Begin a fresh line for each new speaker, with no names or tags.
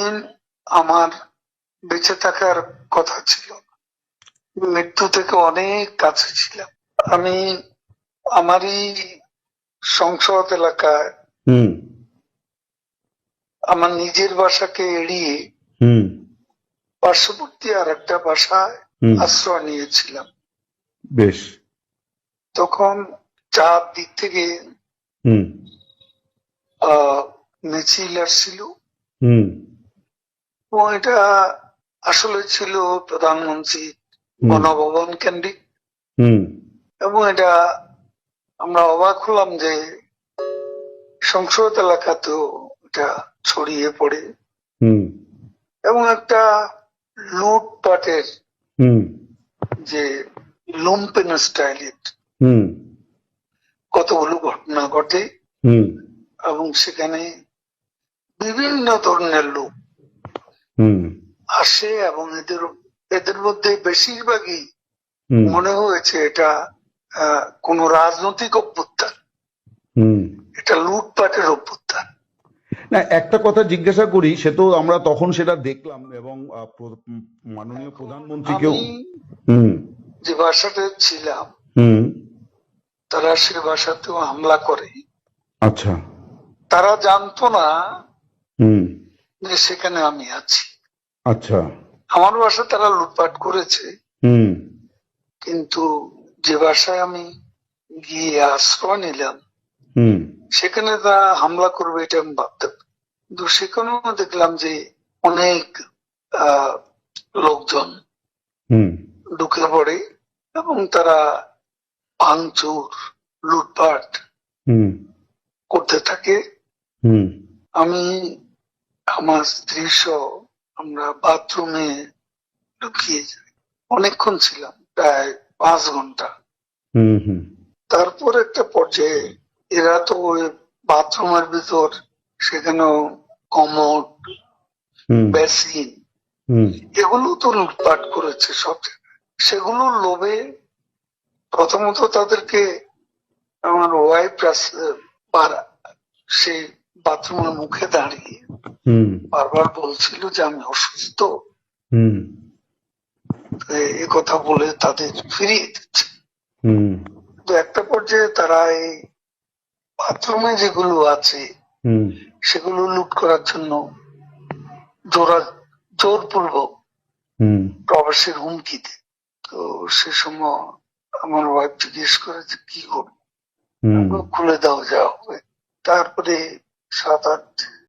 দিন আমার বেঁচে থাকার কথা ছিল, মৃত্যু থেকে অনেক কাছে ছিলাম। আমি আমারই সংসদ এলাকায় আমার নিজের বাসাকে এড়িয়ে পার্শ্ববর্তী আর একটা বাসায় আশ্রয় নিয়েছিলাম।
বেশ।
তখন চারদিক থেকে মিছিল আসছিল এবং এটা আসলে ছিল প্রধানমন্ত্রী গণভবন কেন্দ্রিক, এবং এটা আমরা অবাক হলাম যে সংসদ এলাকাতেও এটা ছড়িয়ে পড়ে এবং একটা লুটপাটের যে লুম্পেন স্টাইলের কতগুলো ঘটনা ঘটে এবং সেখানে বিভিন্ন ধরনের লোক আসে এবং এদের মধ্যে বেশিরভাগই মনে হয়েছে এটা কোন রাজনৈতিক অভ্যুত্থান, এটা লুটপাটের অভ্যুত্থান।
না, একটা কথা জিজ্ঞাসা করি, সে তো আমরা তখন সেটা দেখলাম এবং মাননীয় প্রধানমন্ত্রীকেও
যে বাসাতে ছিলাম তারা সে বাসাতেও হামলা করে।
আচ্ছা।
তারা জানতো না যে সেখানে আমি আছি।
আচ্ছা।
আমার বাসা তারা লুটপাট করেছে, কিন্তু যে বাসায় আমি গিয়ে আশ্রয় নিলাম সেখানে তারা হামলা করবে এটা আমি ভাবতাম, কিন্তু সেখানেও দেখলাম যে অনেক লোকজন ঢুকে পড়ে এবং তারা ভাঙচুর লুটপাট করতে থাকে। আমি আমার স্ত্রী সহ আমরা বাথরুমে ঢুকিয়ে যাই, অনেকক্ষণ ছিলাম, প্রায় 5 ঘন্টা। তারপর একটা পর্যায়ে এরা তো ওই বাথরুমের ভিতর সেখানেও কমোড বেসিন এগুলো তো লুটপাট করেছে সব জায়গায়। সেগুলোর লোভে প্রথমত তাদেরকে আমার ওয়াইফ সেই বাথরুমের মুখে দাঁড়িয়ে বারবার বলছিল যে আমি অসুস্থ, এ কথা বলে তাদের ফিরিয়ে দিচ্ছে। তো একটা পর্যায়ে তারা এই বাথরুমে যেগুলো আছে সেগুলো লুট করার জন্য জোরপূর্বক প্রবেশের হুমকি দেয়। তো সে সময় আমার ওয়াইফ জিজ্ঞেস করে যে কি করবো, খুলে দাও যা হবে। তারপরে 7-8